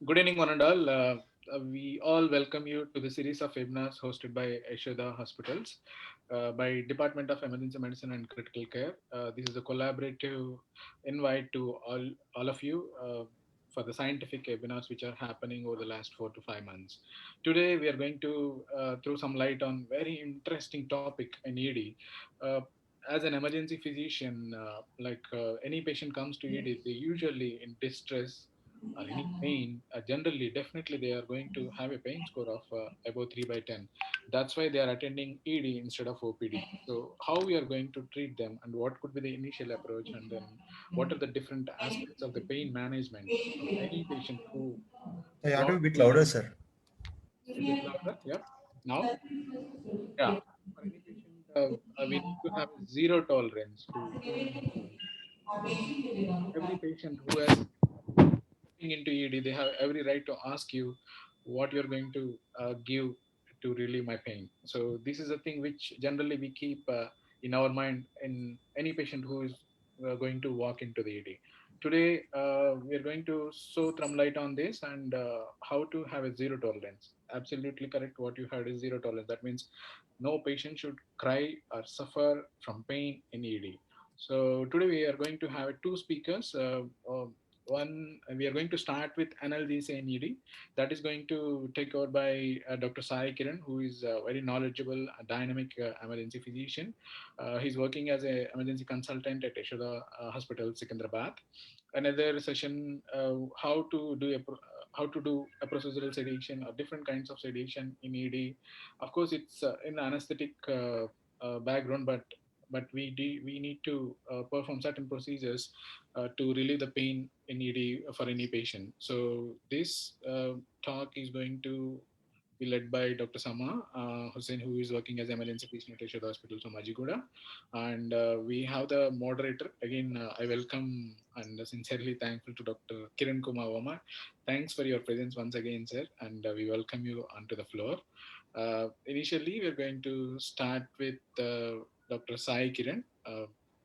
Good evening, one and all. We all welcome you to the series of webinars hosted by Yashoda Hospitals by Department of Emergency Medicine and Critical Care. This is a collaborative invite to all of you for the scientific webinars which are happening over the last 4 to 5 months. Today, we are going to throw some light on very interesting topic in ED. Uh, as an emergency physician, any patient comes to ED, they usually in distress or any pain, generally, definitely they are going to have a pain score of above 3 by 10. That's why they are attending ED instead of OPD. So, how we are going to treat them and what could be the initial approach, and then what are the different aspects of the pain management of any patient who You have to brought be a bit to louder, ED. sir. A bit louder, yeah. Now, yeah. For any patient, we need to have zero tolerance to pain and pain. Every patient who has into ED, they have every right to ask you what you're going to give to relieve my pain. So this is a thing which generally we keep in our mind in any patient who is going to walk into the ED. Today, we are going to show some light on this and how to have a zero tolerance. Absolutely correct. What you heard is zero tolerance. That means no patient should cry or suffer from pain in ED. So today we are going to have two speakers. One, we are going to start with analgesia in ED. That is going to take over by Dr. Sai Kiran, who is a very knowledgeable, dynamic emergency physician. He's working as an emergency consultant at Yashoda Hospital, Secunderabad. Another session, how to do a procedural sedation or different kinds of sedation in ED. Of course, it's in anesthetic background, but we need to perform certain procedures to relieve the pain in ED for any patient. So this talk is going to be led by Dr. Sama Hussain, who is working as emergency physician at Yashoda Hospital, Somajiguda. And we have the moderator. Again, I welcome and sincerely thankful to Dr. Kiran Kumar Verma. Thanks for your presence once again, sir, and we welcome you onto the floor. Initially, we're going to start with Dr. Sai Kiran.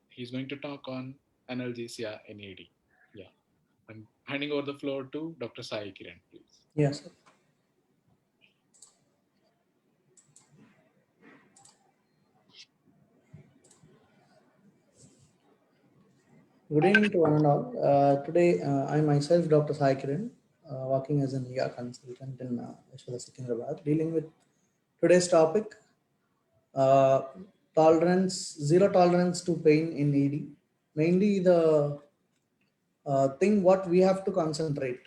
He's going to talk on analgesia in AD. Yeah, I'm handing over the floor to Dr. Sai Kiran, please. Yes. Good evening to one and all. Today, I myself, Dr. Sai Kiran, working as an ER consultant in Yashoda Secunderabad, dealing with today's topic, uh, zero tolerance to pain in ED. Mainly the thing what we have to concentrate.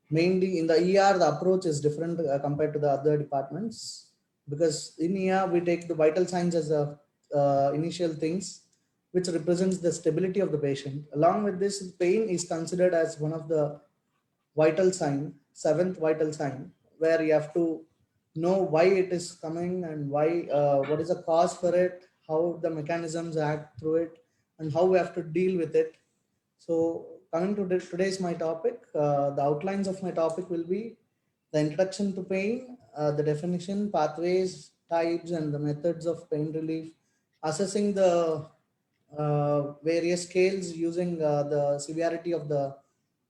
Mainly in the ER, the approach is different compared to the other departments because in ER we take the vital signs as the initial things which represents the stability of the patient. Along with this, pain is considered as one of the vital sign, seventh vital sign, where you have to know why it is coming and why, what is the cause for it, how the mechanisms act through it, and how we have to deal with it. So coming to today's my topic, the outlines of my topic will be the introduction to pain, the definition, pathways, types, and the methods of pain relief, assessing the various scales using the severity of the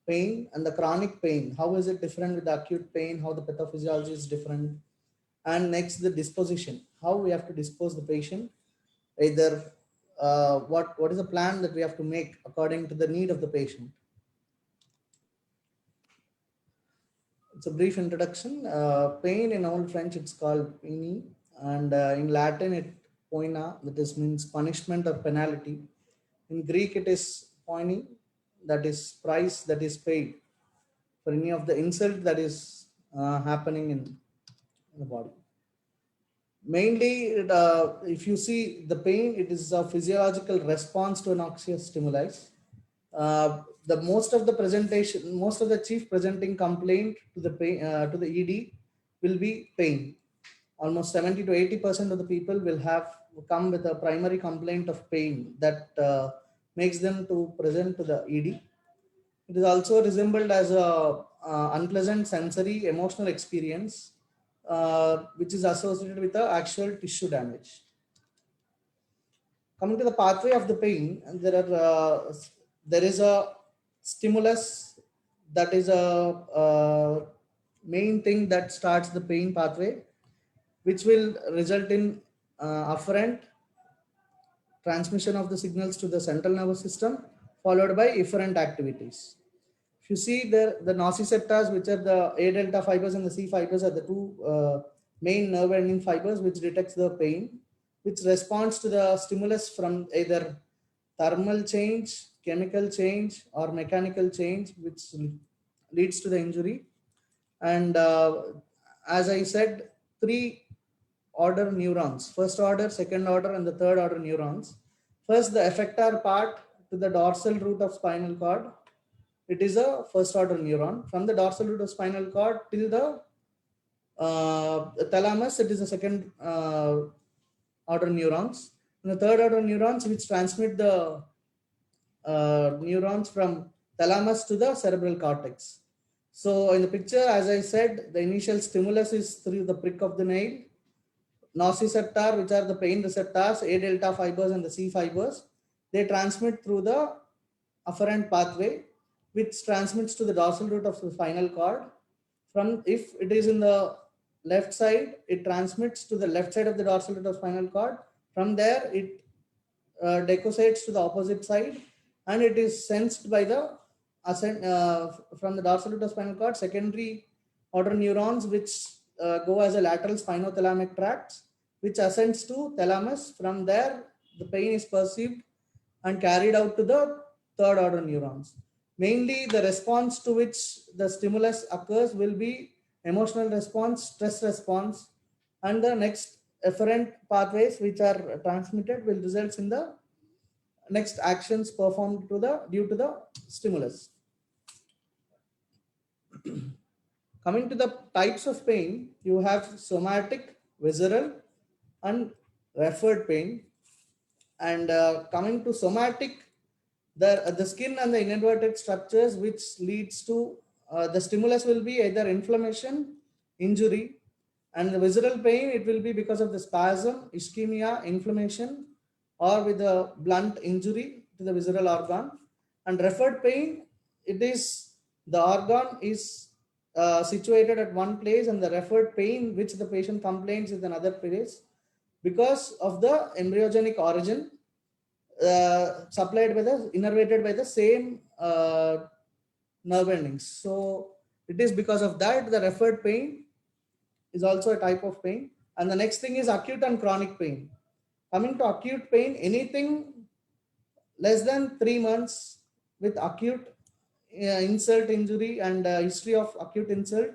pain and the chronic pain. How is it different with the acute pain? How the pathophysiology is different? And next, the disposition. How we have to dispose the patient. Either what is the plan that we have to make according to the need of the patient. It's a brief introduction. Pain in Old French, it's called pini, and in Latin, it poina, that is means punishment or penalty. In Greek, it is poini, that is price that is paid for any of the insult that is happening in the body. Mainly, if you see the pain, it is a physiological response to an noxious stimuli. The most of the chief presenting complaint to the pain, to the ED will be pain. Almost 70 to 80% of the people will have come with a primary complaint of pain that makes them to present to the ED. It is also resembled as a unpleasant sensory emotional experience, which is associated with the actual tissue damage. Coming to the pathway of the pain, there is a stimulus that is a main thing that starts the pain pathway, which will result in afferent transmission of the signals to the central nervous system, followed by efferent activities. If you see there, the nociceptors, which are the A delta fibers and the C fibers, are the two main nerve ending fibers which detects the pain, which responds to the stimulus from either thermal change, chemical change, or mechanical change, which leads to the injury. And as I said, three order neurons: first order, second order, and the third order neurons. First, the effector part to the dorsal root of spinal cord, it is a first order neuron. From the dorsal root of spinal cord till the thalamus, it is a second order neurons. And the third order neurons, which transmit the neurons from thalamus to the cerebral cortex. So in the picture, as I said, the initial stimulus is through the prick of the nail. Nociceptor, which are the pain receptors, A delta fibers and the C fibers, they transmit through the afferent pathway, which transmits to the dorsal root of the spinal cord. From, if it is in the left side, it transmits to the left side of the dorsal root of spinal cord. From there, it decusates to the opposite side, and it is sensed by the ascent from the dorsal root of spinal cord secondary order neurons, which go as a lateral spinothalamic tract, which ascends to thalamus. From there, the pain is perceived and carried out to the third order neurons. Mainly, the response to which the stimulus occurs will be emotional response, stress response, and the next efferent pathways which are transmitted will result in the next actions performed to the due to the stimulus. Coming to the types of pain, you have somatic, visceral, and referred pain. And coming to somatic, the skin and the innervated structures, which leads to the stimulus will be either inflammation, injury, and the visceral pain, it will be because of the spasm, ischemia, inflammation, or with a blunt injury to the visceral organ. And referred pain, it is the organ is situated at one place, and the referred pain which the patient complains is another place because of the embryogenic origin supplied by the innervated by the same nerve endings. So it is because of that the referred pain is also a type of pain. And the next thing is acute and chronic pain. Coming to acute pain, anything less than 3 months with acute insult injury and history of acute insult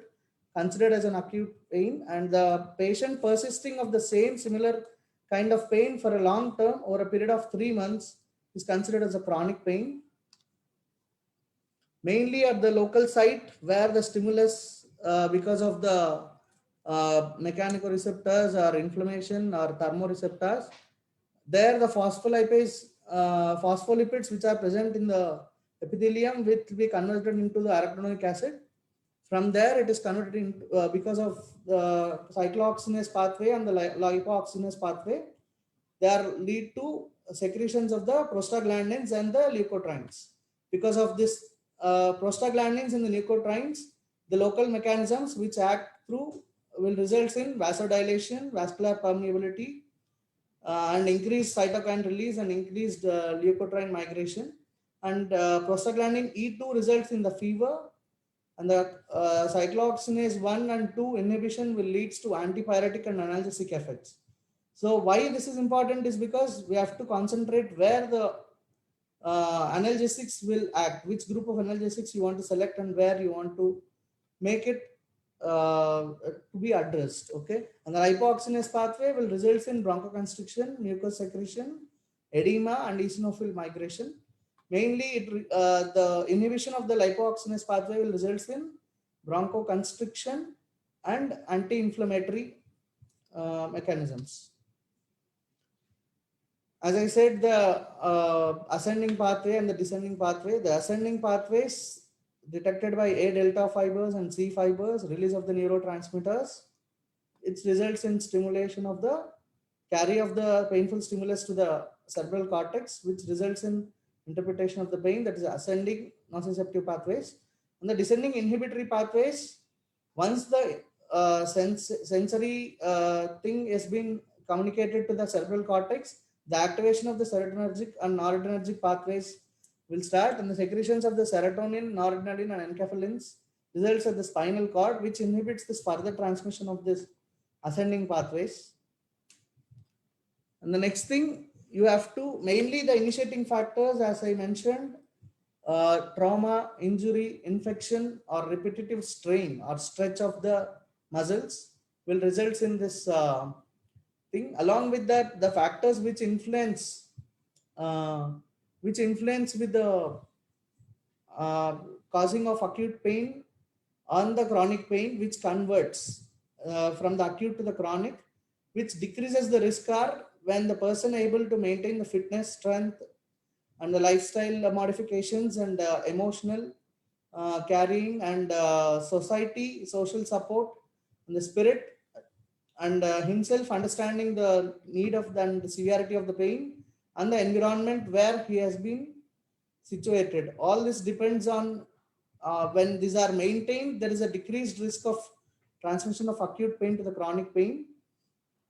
considered as an acute pain, and the patient persisting of the same similar kind of pain for a long term over a period of 3 months is considered as a chronic pain. Mainly at the local site where the stimulus because of the mechanoreceptors or inflammation or thermoreceptors, there the phospholipids which are present in the epithelium will be converted into the arachidonic acid. From there, it is converted into because of the cyclooxygenase pathway and the lipoxygenase pathway, they are lead to secretions of the prostaglandins and the leukotrienes. Because of this prostaglandins and the leukotrienes, the local mechanisms which act through will result in vasodilation, vascular permeability, and increased cytokine release and increased leukotriene migration. And prostaglandin E2 results in the fever, and the cyclooxygenase 1 and 2 inhibition will leads to antipyretic and analgesic effects. So why this is important is because we have to concentrate where the analgesics will act, which group of analgesics you want to select and where you want to make it to be addressed. Okay, and the lipoxygenase pathway will result in bronchoconstriction, mucus secretion, edema, and eosinophil migration. Mainly, the inhibition of the lipoxygenase pathway will result in bronchoconstriction and anti-inflammatory mechanisms. As I said, the ascending pathway and the descending pathway. The ascending pathways detected by A delta fibers and C fibers, release of the neurotransmitters. It results in stimulation of the carry of the painful stimulus to the cerebral cortex, which results in interpretation of the pain, that is ascending nociceptive pathways. And the descending inhibitory pathways, once the sensory thing has been communicated to the cerebral cortex, the activation of the serotonergic and noradrenergic pathways will start, and the secretions of the serotonin, noradrenaline, and enkephalins results at the spinal cord, which inhibits this further transmission of this ascending pathways. And the next thing, you have to mainly the initiating factors, as I mentioned, trauma, injury, infection, or repetitive strain or stretch of the muscles will result in this thing. Along with that, the factors uh, which influence with the uh, causing of acute pain on the chronic pain, which converts from the acute to the chronic, which decreases the risk are when the person able to maintain the fitness, strength, and the lifestyle modifications and emotional carrying and social support and the spirit, and himself understanding the need of and the severity of the pain and the environment where he has been situated. All this depends on when these are maintained, there is a decreased risk of transmission of acute pain to the chronic pain.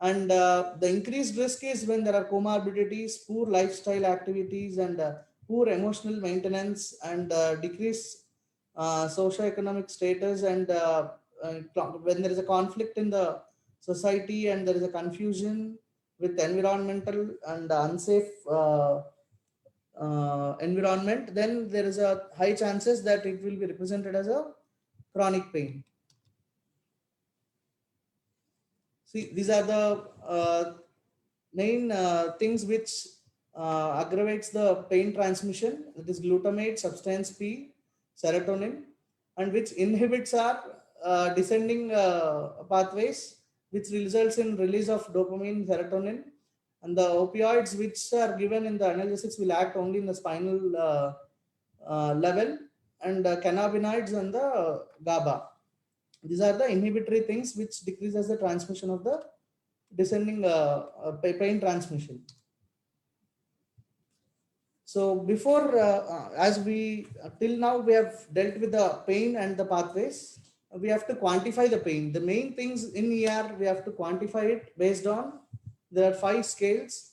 And the increased risk is when there are comorbidities, poor lifestyle activities, and poor emotional maintenance, and decreased socioeconomic status, and when there is a conflict in the society and there is a confusion with environmental and unsafe environment, then there is a high chances that it will be represented as a chronic pain. See, these are the main things which aggravates the pain transmission. That is glutamate, substance P, serotonin, and which inhibits our descending pathways, which results in release of dopamine, serotonin, and the opioids which are given in the analgesics will act only in the spinal level, and cannabinoids and the GABA. These are the inhibitory things which decreases the transmission of the descending pain transmission. So before, as we till now we have dealt with the pain and the pathways, we have to quantify the pain. The main things in ER we have to quantify it based on, there are 5 scales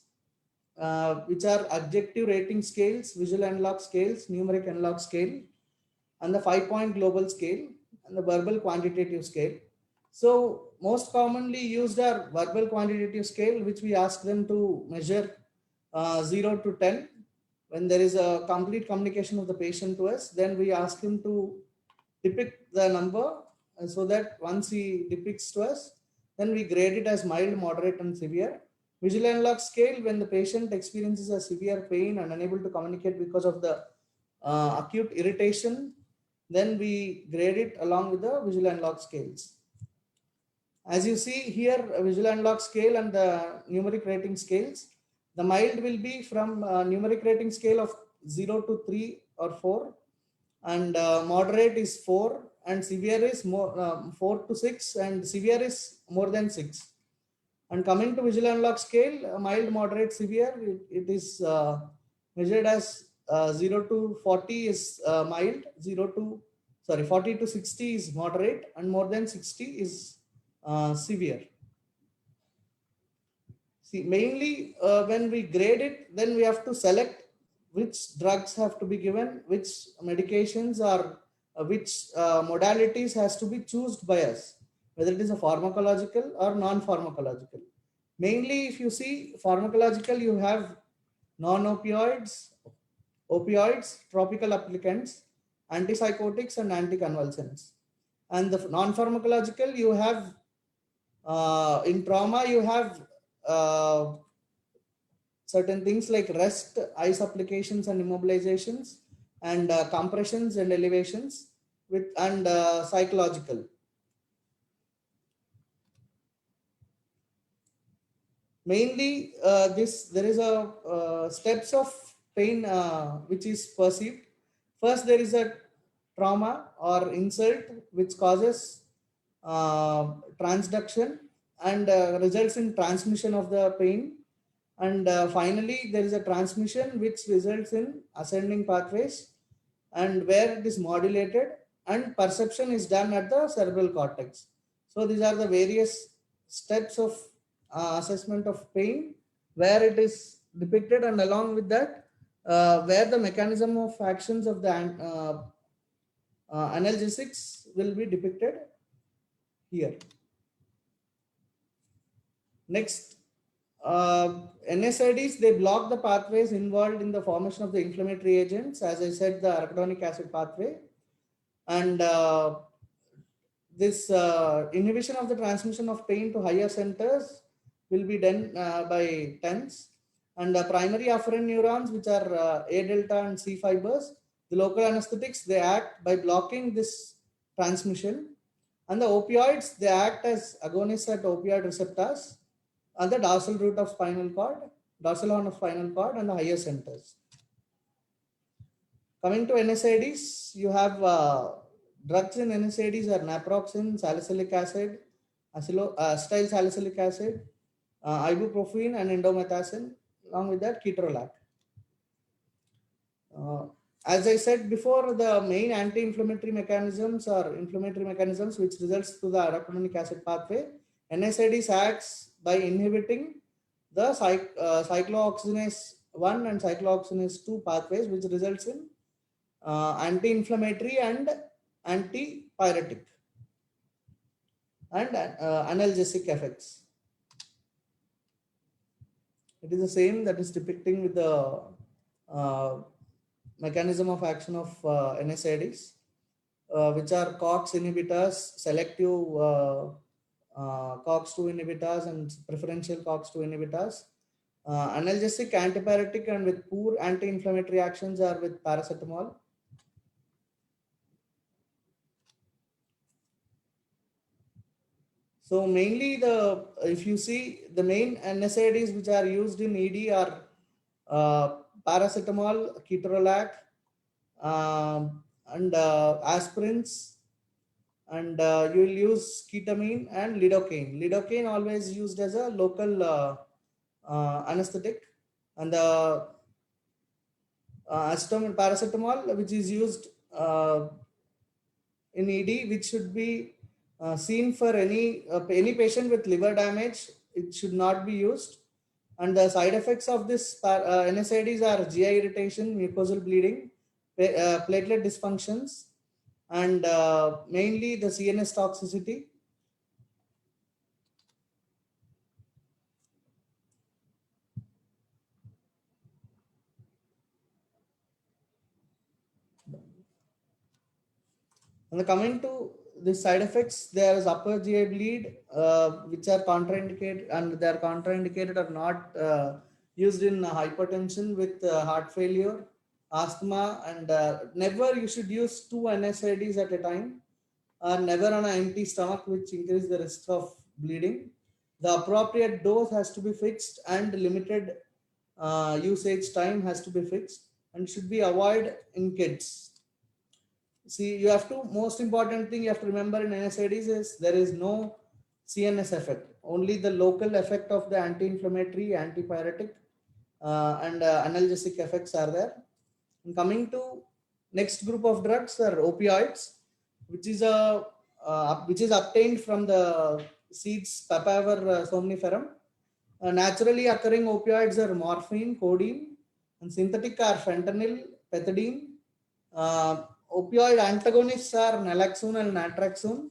which are adjective rating scales, visual analog scales, numeric analog scale, and the 5-point global scale, and the verbal quantitative scale. So most commonly used are verbal quantitative scale, which we ask them to measure 0 to 10. When there is a complete communication of the patient to us, then we ask him to depict the number, so that once he depicts to us, then we grade it as mild, moderate, and severe. Visual analog scale, when the patient experiences a severe pain and unable to communicate because of the acute irritation, then we grade it along with the visual analog scales. As you see here, a visual analog scale and the numeric rating scales, the mild will be from numeric rating scale of 0 to 3 or 4, and moderate is 4, and severe is more 4 to 6, and severe is more than 6. And coming to visual analog scale, mild, moderate, severe, it is measured as 0 to 40 is mild, 40 to 60 is moderate, and more than 60 is severe. See, mainly when we grade it, then we have to select which drugs have to be given, which medications or which modalities has to be chosen by us, whether it is a pharmacological or non-pharmacological. Mainly, if you see pharmacological, you have non-opioids, opioids, tropical applicants, antipsychotics, and anticonvulsants. And the non-pharmacological, you have in trauma, you have certain things like rest, ice applications and immobilizations, and compressions and elevations, with and psychological. Mainly, there is a steps of pain which is perceived. First, there is a trauma or insult which causes transduction and results in transmission of the pain. And finally, there is a transmission which results in ascending pathways, and where it is modulated, and perception is done at the cerebral cortex. So these are the various steps of assessment of pain where it is depicted, and along with that, where the mechanism of actions of the analgesics will be depicted here. Next, NSAIDs, they block the pathways involved in the formation of the inflammatory agents. As I said, the arachidonic acid pathway, and this inhibition of the transmission of pain to higher centers will be done by TENS, and the primary afferent neurons, which are A delta and C fibers, the local anesthetics, they act by blocking this transmission, and the opioids, they act as agonists at opioid receptors on the dorsal root of spinal cord, dorsal horn of spinal cord, and the higher centers. Coming to NSAIDs, you have drugs in NSAIDs are naproxen, salicylic acid, acetyl salicylic acid, ibuprofen, and indomethacin. Along with that, ketorolac. As I said before, the main anti-inflammatory mechanisms are inflammatory mechanisms which results to the arachidonic acid pathway. NSAIDs acts by inhibiting the cyclooxygenase 1 and cyclooxygenase 2 pathways, which results in anti-inflammatory and antipyretic and analgesic effects. It is the same that is depicting with the mechanism of action of NSAIDs, which are COX inhibitors, selective COX2 inhibitors, and preferential COX2 inhibitors. Analgesic, antipyretic, and with poor anti-inflammatory actions are with paracetamol. So mainly if you see the main NSAIDs which are used in ED are paracetamol, ketorolac, and aspirins, and you will use ketamine and lidocaine. Lidocaine always used as a local anesthetic, and the paracetamol, which is used in ED, which should be seen for any patient with liver damage. It should not be used. And the side effects of this NSAIDs are GI irritation, mucosal bleeding, platelet dysfunctions, and mainly the CNS toxicity. And coming to the side effects, there is upper GI bleed, which are contraindicated, and they are contraindicated or not used in hypertension with heart failure, asthma, and never you should use 2 NSAIDs at a time, or never on an empty stomach, which increase the risk of bleeding. The appropriate dose has to be fixed, and limited usage time has to be fixed, and should be avoided in kids. See, you have to, most important thing you have to remember in NSAIDs is there is no CNS effect, only the local effect of the anti-inflammatory, antipyretic, and analgesic effects are there. And coming to next group of drugs are opioids, which is obtained from the seeds Papaver somniferum. Naturally occurring opioids are morphine, codeine, and synthetic are fentanyl, pethidine. Opioid antagonists are naloxone and naltrexone,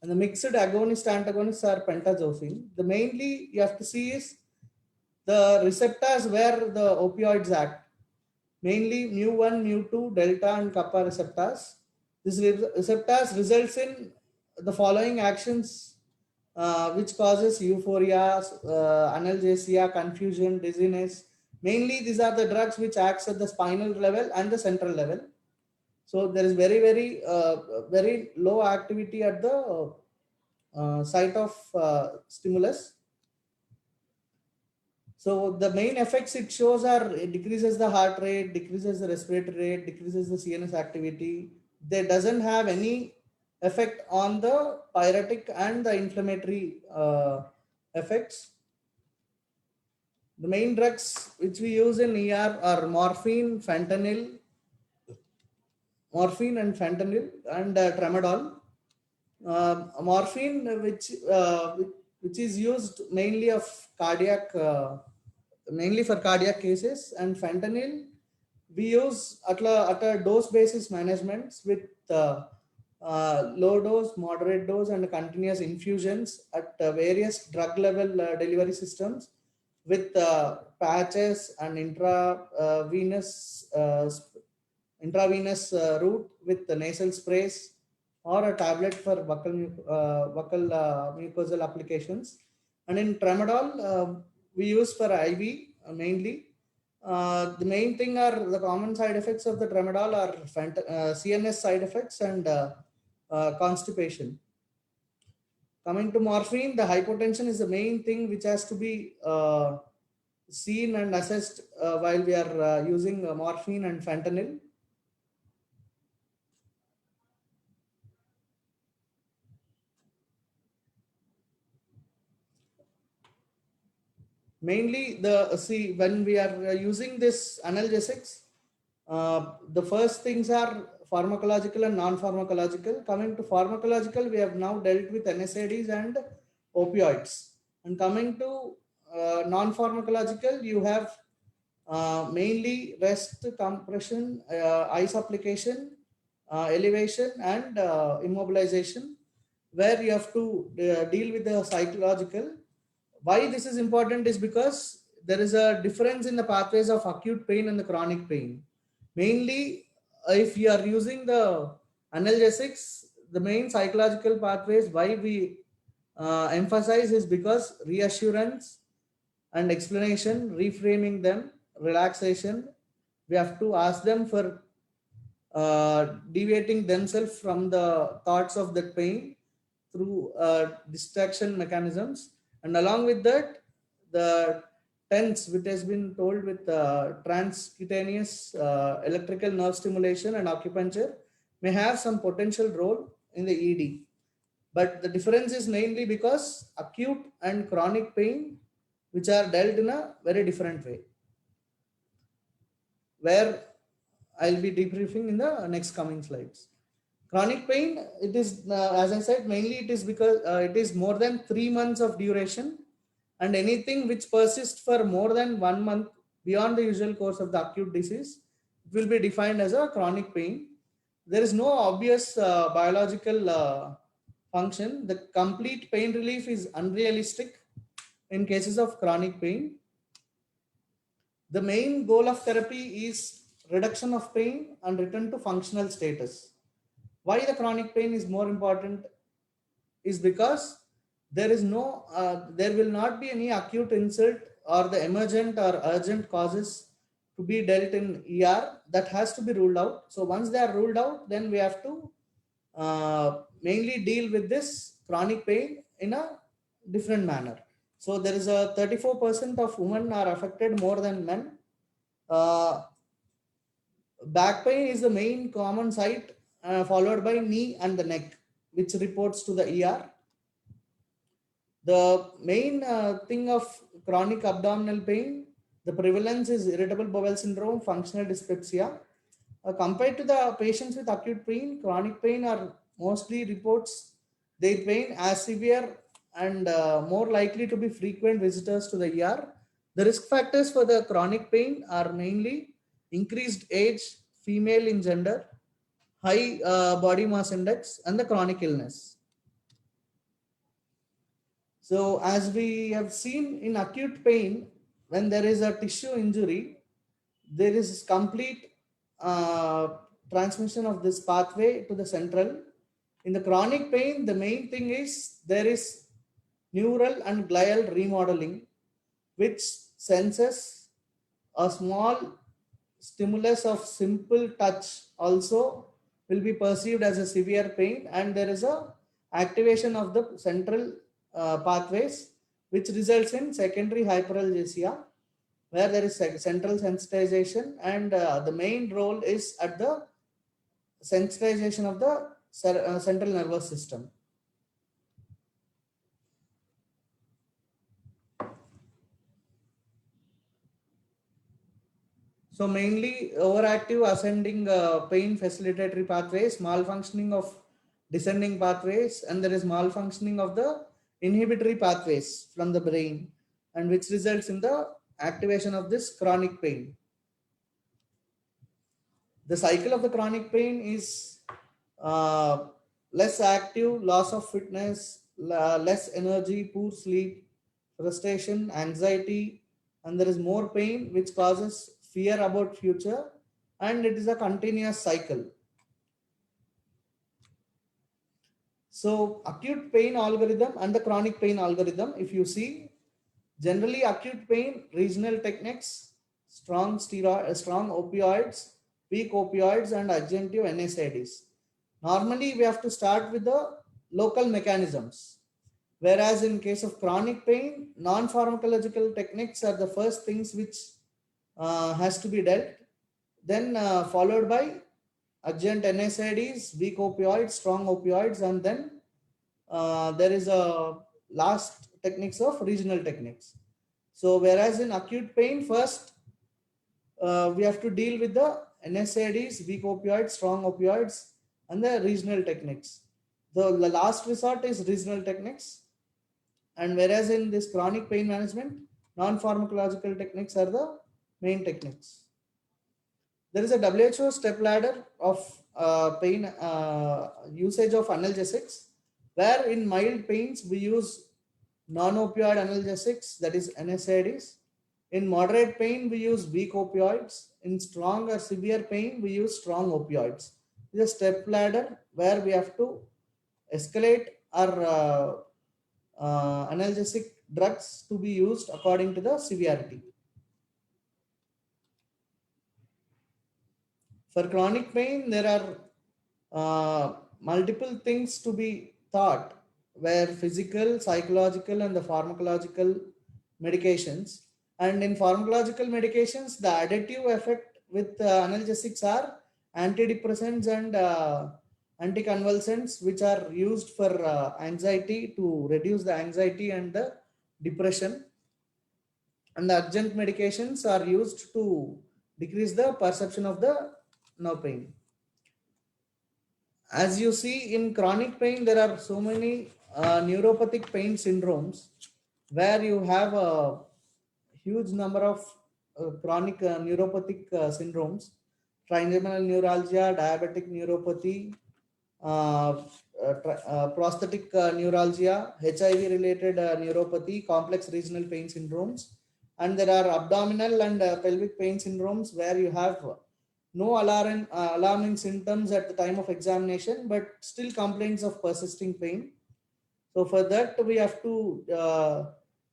and the mixed agonist antagonists are pentazocine. The mainly you have to see is the receptors where the opioids act, mainly mu1, mu2, delta, and kappa receptors. These receptors results in the following actions, which causes euphoria, analgesia, confusion, dizziness. Mainly these are the drugs which acts at the spinal level and the central level. So there is very low activity at the site of stimulus. So the main effects it shows are it decreases the heart rate, decreases the respiratory rate, decreases the CNS activity. There doesn't have any effect on the pyretic and the inflammatory effects. The main drugs which we use in ER are morphine, fentanyl, morphine and fentanyl and tramadol. Morphine, which is used mainly of cardiac, mainly for cardiac cases, and fentanyl we use at a dose basis management with low dose, moderate dose, and continuous infusions at various drug level delivery systems with patches and intravenous route with the nasal sprays or a tablet for buccal mucosal applications. And in tramadol, we use for IV mainly. The main thing are the common side effects of the tramadol are CNS side effects and constipation. Coming to morphine, the hypotension is the main thing which has to be seen and assessed while we are using morphine and fentanyl. Mainly when we are using this analgesics, the first things are pharmacological and non-pharmacological. Coming to pharmacological, we have now dealt with NSAIDs and opioids. And coming to non-pharmacological, you have mainly rest, compression, ice application, elevation, and immobilization, where you have to deal with the psychological. Why this is important is because there is a difference in the pathways of acute pain and the chronic pain. Mainly, if you are using the analgesics, the main psychological pathways why we emphasize is because reassurance and explanation, reframing them, relaxation. We have to ask them for deviating themselves from the thoughts of that pain through distraction mechanisms. And along with that, the TENS, which has been told with transcutaneous electrical nerve stimulation and acupuncture, may have some potential role in the ED. But the difference is mainly because acute and chronic pain, which are dealt in a very different way, where I'll be debriefing in the next coming slides. Chronic pain, it is, as I said, mainly it is because it is more than 3 months of duration, and anything which persists for more than 1 month beyond the usual course of the acute disease will be defined as a chronic pain. There is no obvious biological function. The complete pain relief is unrealistic in cases of chronic pain. The main goal of therapy is reduction of pain and return to functional status. Why the chronic pain is more important is because there will not be any acute insult or the emergent or urgent causes to be dealt in ER. That has to be ruled out. So once they are ruled out, then we have to mainly deal with this chronic pain in a different manner. So there is a 34% of women are affected more than men. Back pain is the main common site, followed by knee and the neck, which reports to the ER. The main thing of chronic abdominal pain, the prevalence is irritable bowel syndrome, functional dyspepsia. Compared to the patients with acute pain, chronic pain are mostly reports their pain as severe and more likely to be frequent visitors to the ER. The risk factors for the chronic pain are mainly increased age, female in gender, high body mass index, and the chronic illness. So as we have seen in acute pain, when there is a tissue injury, there is complete transmission of this pathway to the central. In the chronic pain, the main thing is there is neural and glial remodeling, which senses a small stimulus of simple touch also will be perceived as a severe pain, and there is a activation of the central pathways, which results in secondary hyperalgesia, where there is central sensitization, and the main role is at the sensitization of the central nervous system. So mainly overactive ascending pain facilitatory pathways, malfunctioning of descending pathways, and there is malfunctioning of the inhibitory pathways from the brain, and which results in the activation of this chronic pain. The cycle of the chronic pain is uh, less active, loss of fitness, less energy, poor sleep, frustration, anxiety, and there is more pain, which causes fear about future, and it is a continuous cycle. So acute pain algorithm and the chronic pain algorithm, if you see, generally acute pain, regional techniques, strong opioids, weak opioids, and adjunctive NSAIDs. Normally, we have to start with the local mechanisms. Whereas in case of chronic pain, non-pharmacological techniques are the first things which has to be dealt. Then followed by adjunct NSAIDs, weak opioids, strong opioids, and then there is a last techniques of regional techniques. So whereas in acute pain, first we have to deal with the NSAIDs, weak opioids, strong opioids, and the regional techniques. The last resort is regional techniques. And whereas in this chronic pain management, non-pharmacological techniques are the main techniques. There is a WHO step ladder of pain usage of analgesics, where in mild pains we use non-opioid analgesics, that is NSAIDs. In moderate pain, we use weak opioids. In strong or severe pain, we use strong opioids. It's a step ladder where we have to escalate our analgesic drugs to be used according to the severity. For chronic pain, there are multiple things to be thought, where physical, psychological, and the pharmacological medications. And in pharmacological medications, the additive effect with analgesics are antidepressants and anticonvulsants, which are used for anxiety, to reduce the anxiety and the depression. And the adjunct medications are used to decrease the perception of the no pain. As you see, in chronic pain, there are so many neuropathic pain syndromes where you have a huge number of chronic neuropathic syndromes: trigeminal neuralgia, diabetic neuropathy, uh, prosthetic neuralgia, HIV related neuropathy, complex regional pain syndromes, and there are abdominal and pelvic pain syndromes where you have no alarming symptoms at the time of examination, but still complaints of persisting pain. So for that, we have to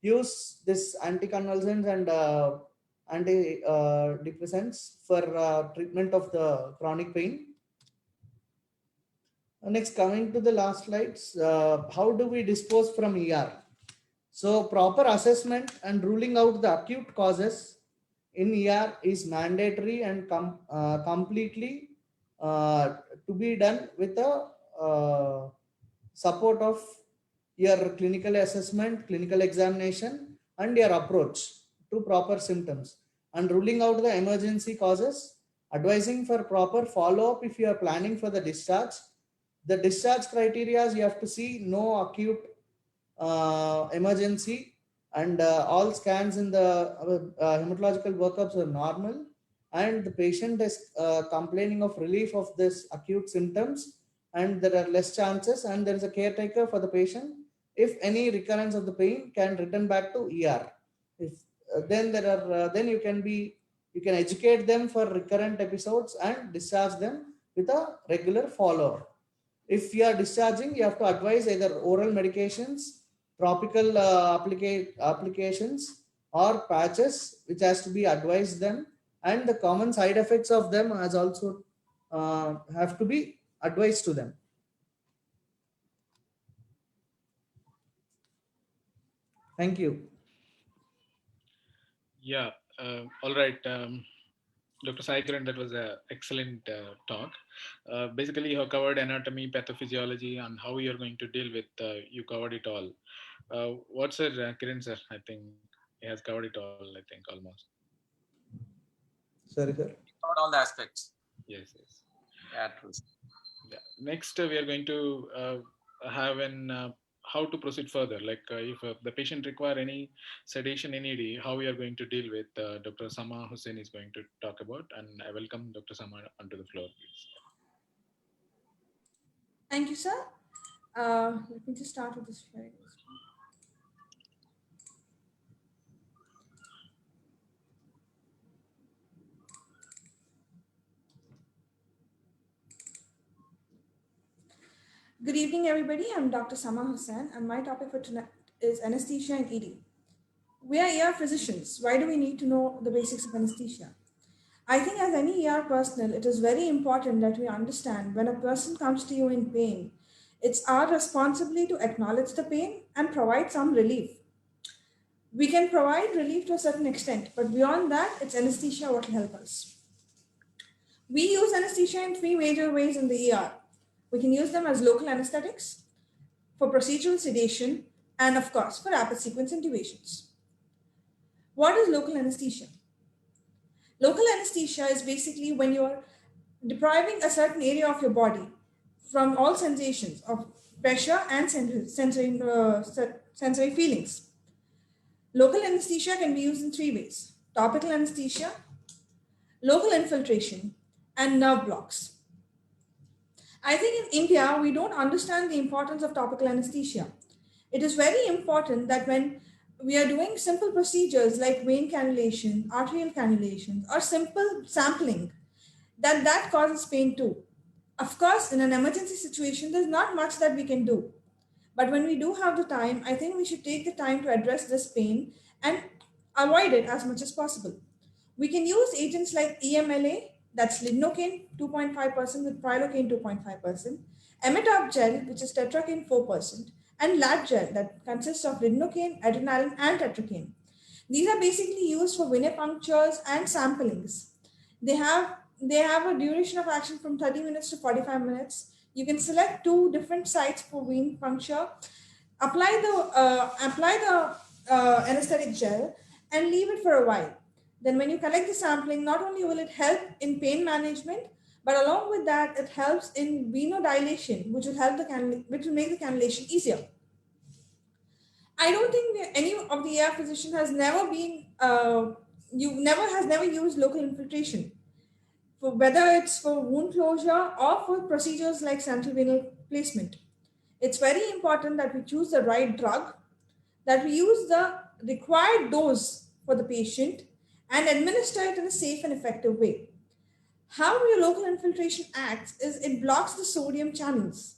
use this anticonvulsants and antidepressants for treatment of the chronic pain. Next, coming to the last slides, how do we dispose from ER? So proper assessment and ruling out the acute causes in ER is mandatory and completely to be done with the support of your clinical assessment, clinical examination, and your approach to proper symptoms, and ruling out the emergency causes, advising for proper follow-up if you are planning for the discharge. The discharge criteria is you have to see no acute emergency, and all scans in the hematological workups are normal, and the patient is complaining of relief of this acute symptoms, and there are less chances, and there is a caretaker for the patient. If any recurrence of the pain, can return back to ER. If then there are then you can educate them for recurrent episodes and discharge them with a regular follow-up. If you are discharging, you have to advise either oral medications, topical applications, or patches, which has to be advised them, and the common side effects of them has also have to be advised to them. Thank you. Yeah. All right. Dr. Sai Kiran, that was an excellent talk. Basically, you have covered anatomy, pathophysiology, and how you're going to deal with. You covered it all. What's Kiran sir? I think he has covered it all. I think almost. Sorry, sir. Not all the aspects. Yes, yes. Yeah, true. Yeah. Next, we are going to have an how to proceed further. Like if the patient require any sedation in ED, how we are going to deal with. Dr. Sama Hussain is going to talk about, and I welcome Dr. Sama onto the floor, please. Thank you, sir. Let me just start with this sharing. Good evening, everybody. I'm Dr. Sama Hussain, and my topic for tonight is anesthesia and ED. We are ER physicians. Why do we need to know the basics of anesthesia? I think as any ER personnel, it is very important that we understand when a person comes to you in pain, it's our responsibility to acknowledge the pain and provide some relief. We can provide relief to a certain extent, but beyond that, it's anesthesia what will help us. We use anesthesia in three major ways in the ER. We can use them as local anesthetics, for procedural sedation, and of course, for rapid sequence intubations. What is local anesthesia? Local anesthesia is basically when you're depriving a certain area of your body from all sensations of pressure and sensory feelings. Local anesthesia can be used in three ways: topical anesthesia, local infiltration, and nerve blocks. I think in India, we don't understand the importance of topical anesthesia. It is very important that when we are doing simple procedures like vein cannulation, arterial cannulation, or simple sampling, that causes pain too. Of course, in an emergency situation, there's not much that we can do. But when we do have the time, I think we should take the time to address this pain and avoid it as much as possible. We can use agents like EMLA, that's lidocaine 2.5% with prilocaine 2.5%, Emetop gel, which is tetracaine 4%, and lat gel that consists of lidocaine, adrenaline, and tetracaine. These are basically used for venipunctures and samplings. They have a duration of action from 30 minutes to 45 minutes. You can select two different sites for vein puncture, apply the anesthetic gel, and leave it for a while. Then when you collect the sampling, not only will it help in pain management, but along with that, it helps in venodilation, which will make the cannulation easier. I don't think any of the ER physician has never used local infiltration, whether it's for wound closure or for procedures like central venal placement. It's very important that we choose the right drug, that we use the required dose for the patient, and administer it in a safe and effective way. How your local infiltration acts is it blocks the sodium channels,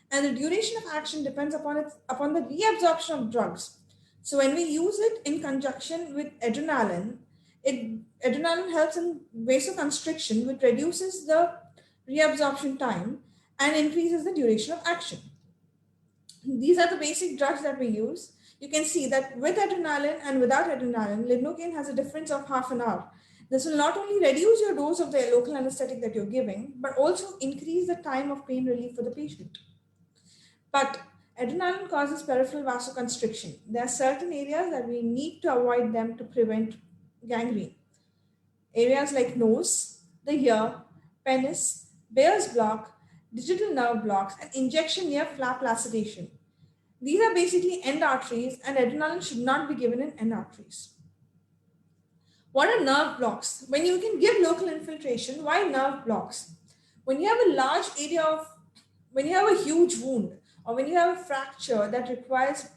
and the duration of action depends upon the reabsorption of drugs. So when we use it in conjunction with adrenaline, adrenaline helps in vasoconstriction, which reduces the reabsorption time and increases the duration of action. These are the basic drugs that we use. You can see that with adrenaline and without adrenaline, lidocaine has a difference of half an hour. This will not only reduce your dose of the local anesthetic that you're giving, but also increase the time of pain relief for the patient. But adrenaline causes peripheral vasoconstriction. There are certain areas that we need to avoid them to prevent gangrene. Areas like nose, the ear, penis, Bayer's block, digital nerve blocks, and injection near flap laceration. These are basically end arteries, and adrenaline should not be given in end arteries. What are nerve blocks? When you can give local infiltration, why nerve blocks? When you have a huge wound, or when you have a fracture that requires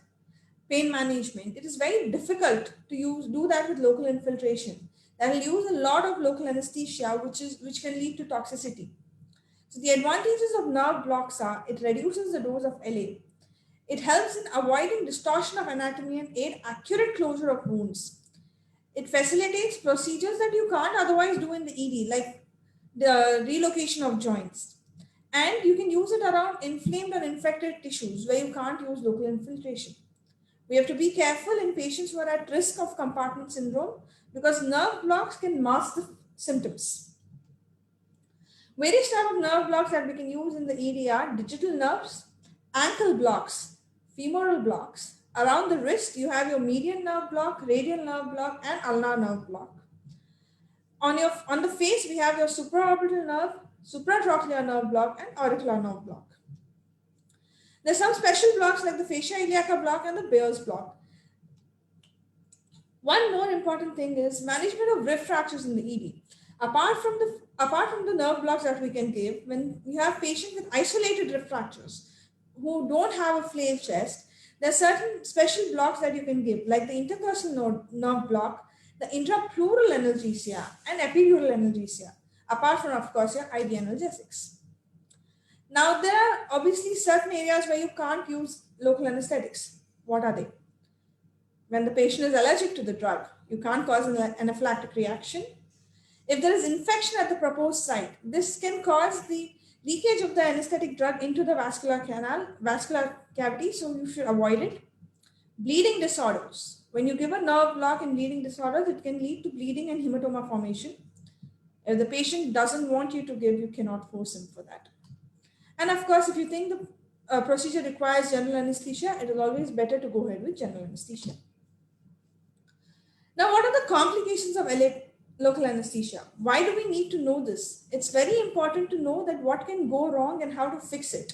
pain management, it is very difficult to do that with local infiltration. That will use a lot of local anesthesia, which can lead to toxicity. So the advantages of nerve blocks are it reduces the dose of LA. It helps in avoiding distortion of anatomy and aid accurate closure of wounds. It facilitates procedures that you can't otherwise do in the ED, like the relocation of joints. And you can use it around inflamed or infected tissues where you can't use local infiltration. We have to be careful in patients who are at risk of compartment syndrome because nerve blocks can mask the symptoms. Various types of nerve blocks that we can use in the ED are digital nerves, ankle blocks, femoral blocks. Around the wrist, you have your median nerve block, radial nerve block, and ulnar nerve block. on the face, we have your supraorbital nerve, supratrochlear nerve block, and auricular nerve block. There's some special blocks like the fascia iliaca block and the Beer's block. One more important thing is management of rift fractures in the ED. Apart from the nerve blocks that we can give, when you have patients with isolated rift fractures who don't have a flail chest, there are certain special blocks that you can give, like the intercostal nerve block, the intrapleural analgesia, and epidural analgesia, apart from, of course, your IV analgesics. Now, there are obviously certain areas where you can't use local anesthetics. What are they? When the patient is allergic to the drug, you can't cause an anaphylactic reaction. If there is infection at the proposed site, this can cause the leakage of the anesthetic drug into the vascular cavity, so you should avoid it. Bleeding disorders. When you give a nerve block in bleeding disorders, it can lead to bleeding and hematoma formation. If the patient doesn't want you to give, you cannot force him for that. And of course, if you think the procedure requires general anesthesia, it is always better to go ahead with general anesthesia. Now, what are the complications of local anesthesia? Why do we need to know this? It's very important to know that what can go wrong and how to fix it.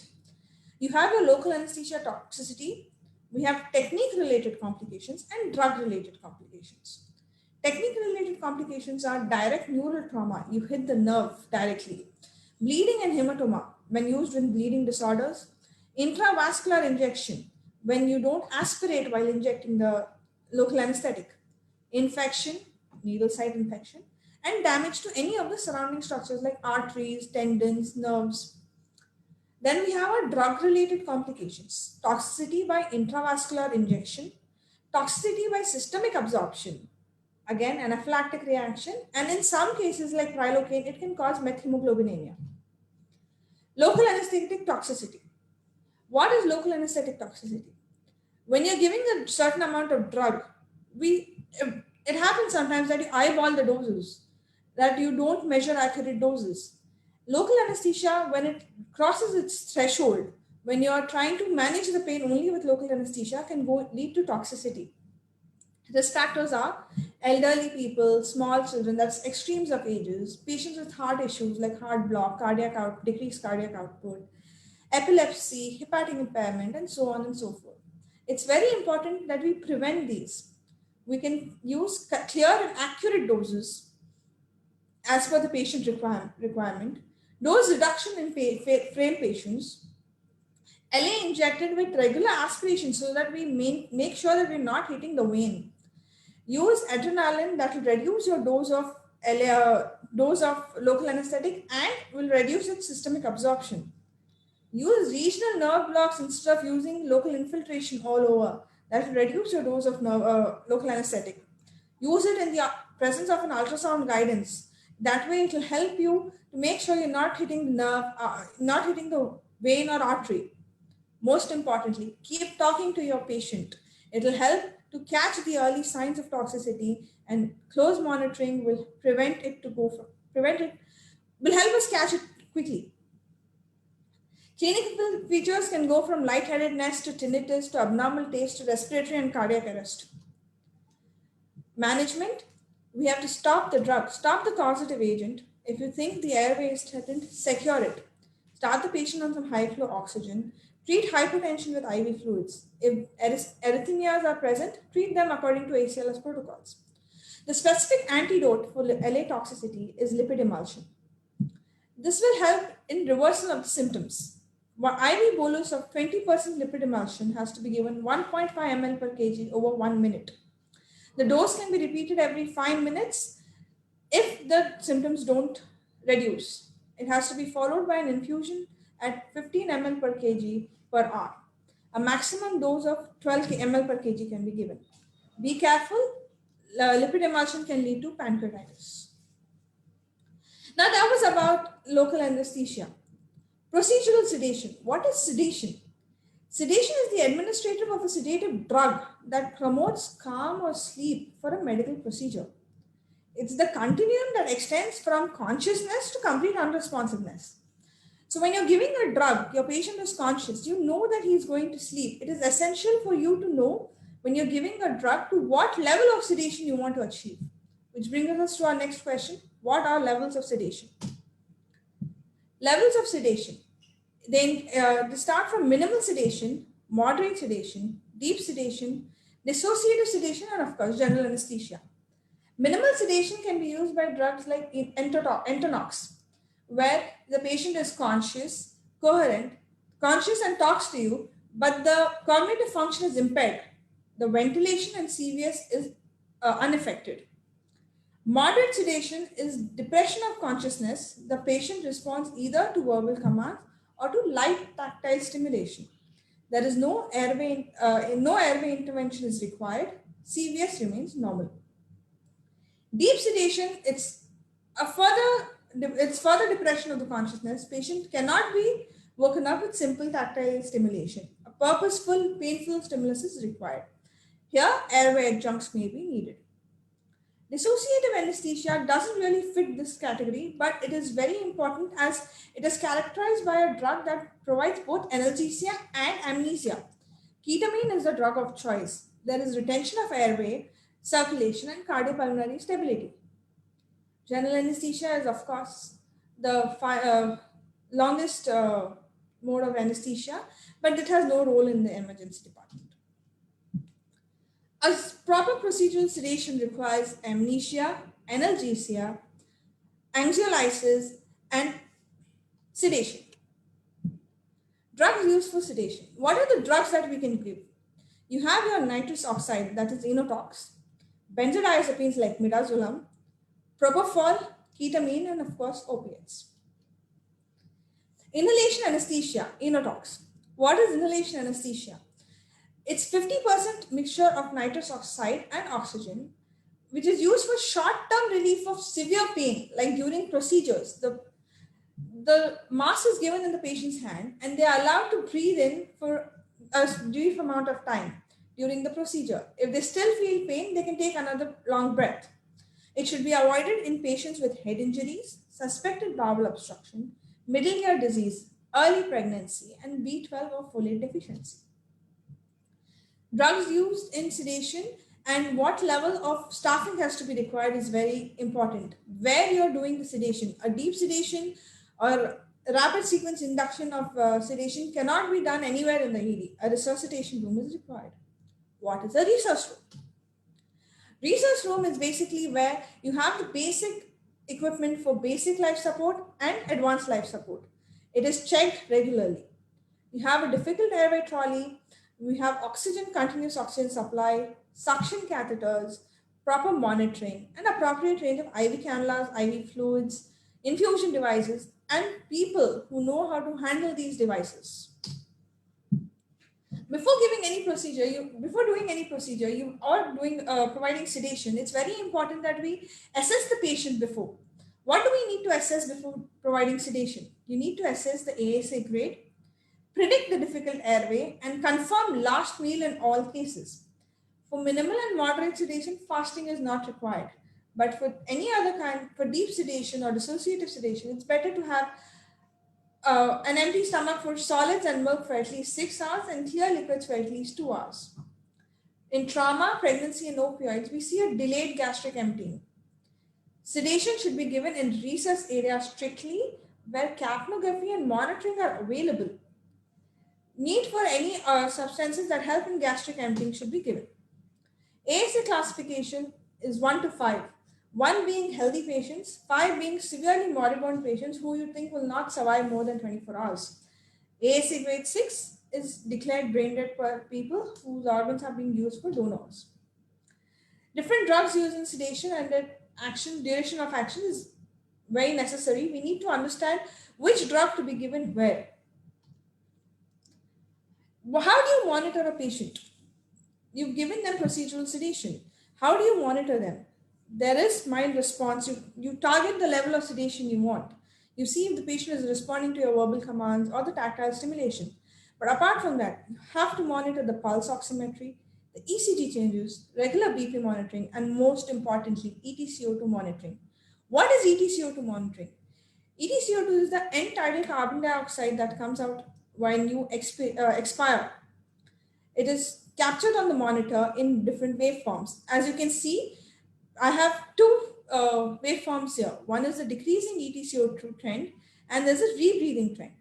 You have a local anesthesia toxicity. We have technique-related complications and drug-related complications. Technique-related complications are direct neural trauma. You hit the nerve directly. Bleeding and hematoma when used in bleeding disorders. Intravascular injection when you don't aspirate while injecting the local anesthetic. Infection, needle site infection, and damage to any of the surrounding structures like arteries, tendons, nerves. Then we have our drug-related complications. Toxicity by intravascular injection, toxicity by systemic absorption, again anaphylactic reaction, and in some cases like prilocaine, it can cause methemoglobinemia. Local anesthetic toxicity. What is local anesthetic toxicity? When you're giving a certain amount of drug, it happens sometimes that you eyeball the doses, that you don't measure accurate doses. Local anesthesia, when it crosses its threshold, when you are trying to manage the pain only with local anesthesia, can lead to toxicity. Risk factors are elderly people, small children, that's extremes of ages, patients with heart issues like heart block, decreased cardiac output, epilepsy, hepatic impairment, and so on and so forth. It's very important that we prevent these. We can use clear and accurate doses as per the patient requirement. Dose reduction in frail patients. LA injected with regular aspiration so that we make sure that we're not hitting the vein. Use adrenaline that will reduce your dose of local anesthetic and will reduce its systemic absorption. Use regional nerve blocks instead of using local infiltration all over. That will reduce your dose of local anesthetic. Use it in the presence of an ultrasound guidance. That way it will help you to make sure you're not hitting the nerve, not hitting the vein or artery. Most importantly, keep talking to your patient. It will help to catch the early signs of toxicity, and close monitoring will will help us catch it quickly. Clinical features can go from lightheadedness to tinnitus to abnormal taste to respiratory and cardiac arrest. Management, we have to stop the drug, stop the causative agent. If you think the airway is threatened, secure it. Start the patient on some high flow oxygen. Treat hypertension with IV fluids. If arrhythmias are present, treat them according to ACLS protocols. The specific antidote for LA toxicity is lipid emulsion. This will help in reversal of the symptoms. One IV bolus of 20% lipid emulsion has to be given 1.5 ml per kg over 1 minute. The dose can be repeated every 5 minutes if the symptoms don't reduce. It has to be followed by an infusion at 15 ml per kg per hour. A maximum dose of 12 ml per kg can be given. Be careful, lipid emulsion can lead to pancreatitis. Now that was about local anesthesia. Procedural sedation. What is sedation? Sedation is the administration of a sedative drug that promotes calm or sleep for a medical procedure. It's the continuum that extends from consciousness to complete unresponsiveness. So when you're giving a drug, your patient is conscious, you know that he's going to sleep. It is essential for you to know when you're giving a drug to what level of sedation you want to achieve. Which brings us to our next question. What are levels of sedation? Levels of sedation. They start from minimal sedation, moderate sedation, deep sedation, dissociative sedation, and of course, general anesthesia. Minimal sedation can be used by drugs like Entonox, where the patient is conscious, coherent, conscious and talks to you, but the cognitive function is impaired. The ventilation and CVS is unaffected. Moderate sedation is depression of consciousness. The patient responds either to verbal commands or to light tactile stimulation. There is no airway intervention is required. CVS remains normal. Deep sedation, it's further depression of the consciousness. Patient cannot be woken up with simple tactile stimulation. A purposeful, painful stimulus is required. Here, airway adjuncts may be needed. Dissociative anesthesia doesn't really fit this category, but it is very important as it is characterized by a drug that provides both analgesia and amnesia. Ketamine is the drug of choice. There is retention of airway, circulation, and cardiopulmonary stability. General anesthesia is, of course, the longest mode of anesthesia, but it has no role in the emergency department. A proper procedural sedation requires amnesia, analgesia, anxiolysis, and sedation. Drugs used for sedation. What are the drugs that we can give? You have your nitrous oxide, that is Enotox, benzodiazepines like midazolam, propofol, ketamine, and of course opiates. Inhalation anesthesia, Enotox. What is inhalation anesthesia? It's 50% mixture of nitrous oxide and oxygen, which is used for short-term relief of severe pain, like during procedures. The mask is given in the patient's hand and they are allowed to breathe in for a brief amount of time during the procedure. If they still feel pain, they can take another long breath. It should be avoided in patients with head injuries, suspected bowel obstruction, middle ear disease, early pregnancy, and B12 or folate deficiency. Drugs used in sedation and what level of staffing has to be required is very important. Where you're doing the sedation, a deep sedation or rapid sequence induction of sedation cannot be done anywhere in the ED. A resuscitation room is required. What is a resus room? Resus room is basically where you have the basic equipment for basic life support and advanced life support. It is checked regularly. You have a difficult airway trolley. We have continuous oxygen supply, suction catheters, proper monitoring, and appropriate range of IV cannulas, IV fluids, infusion devices, and people who know how to handle these devices. Before doing any procedure, providing sedation, it's very important that we assess the patient before. What do we need to assess before providing sedation? You need to assess the ASA grade, predict the difficult airway, and confirm last meal in all cases. For minimal and moderate sedation, fasting is not required. But for any other kind, for deep sedation or dissociative sedation, it's better to have an empty stomach for solids and milk for at least 6 hours and clear liquids for at least 2 hours. In trauma, pregnancy, and opioids, we see a delayed gastric emptying. Sedation should be given in resus areas strictly where capnography and monitoring are available. Need for any substances that help in gastric emptying should be given. ASA classification is 1 to 5. 1 being healthy patients, 5 being severely moribund patients who you think will not survive more than 24 hours. ASA grade 6 is declared brain dead for people whose organs are being used for donors. Different drugs used in sedation and their duration of action is very necessary. We need to understand which drug to be given where. How do you monitor a patient? You've given them procedural sedation. How do you monitor them? There is mind response. You target the level of sedation you want. You see if the patient is responding to your verbal commands or the tactile stimulation. But apart from that, you have to monitor the pulse oximetry, the ECG changes, regular BP monitoring, and most importantly, EtCO2 monitoring. What is EtCO2 monitoring? EtCO2 is the end-tidal carbon dioxide that comes out when you expire. It is captured on the monitor in different waveforms. As you can see, I have 2 waveforms here. One is the decreasing EtCO2 trend, and there's a rebreathing trend.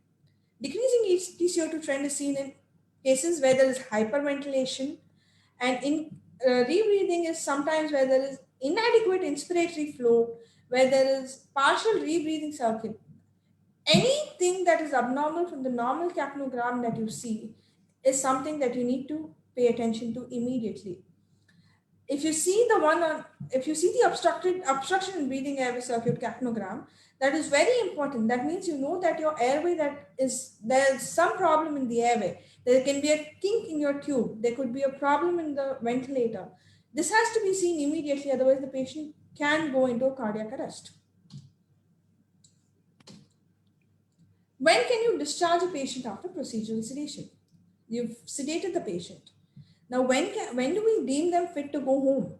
Decreasing EtCO2 trend is seen in cases where there is hyperventilation, and in rebreathing is sometimes where there is inadequate inspiratory flow, where there is partial rebreathing circuit. Anything that is abnormal from the normal capnogram that you see is something that you need to pay attention to immediately. If you see the one on, if you see the obstruction in breathing airway circuit capnogram, that is very important. That means you know that your airway, that is, there's some problem in the airway. There can be a kink in your tube. There could be a problem in the ventilator. This has to be seen immediately, otherwise the patient can go into a cardiac arrest. When can you discharge a patient after procedural sedation? You've sedated the patient. Now, when do we deem them fit to go home?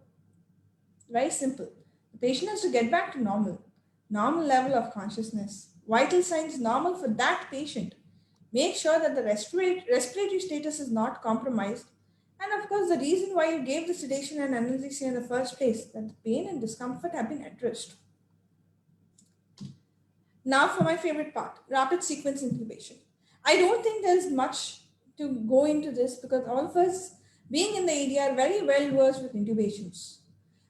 Very simple. The patient has to get back to normal level of consciousness. Vital signs normal for that patient. Make sure that the respiratory status is not compromised. And of course, the reason why you gave the sedation and analgesia in the first place, that the pain and discomfort have been addressed. Now for my favorite part, rapid sequence intubation. I don't think there's much to go into this because all of us being in the area are very well versed with intubations.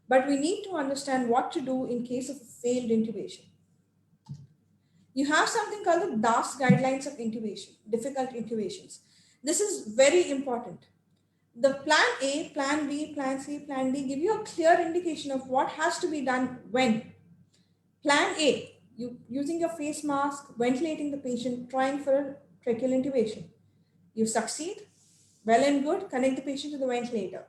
But we need to understand what to do in case of a failed intubation. You have something called the DAS guidelines of intubation, difficult intubations. This is very important. The plan A, plan B, plan C, plan D give you a clear indication of what has to be done when. Plan A, you using your face mask, ventilating the patient, trying for a tracheal intubation. You succeed, well and good, connect the patient to the ventilator.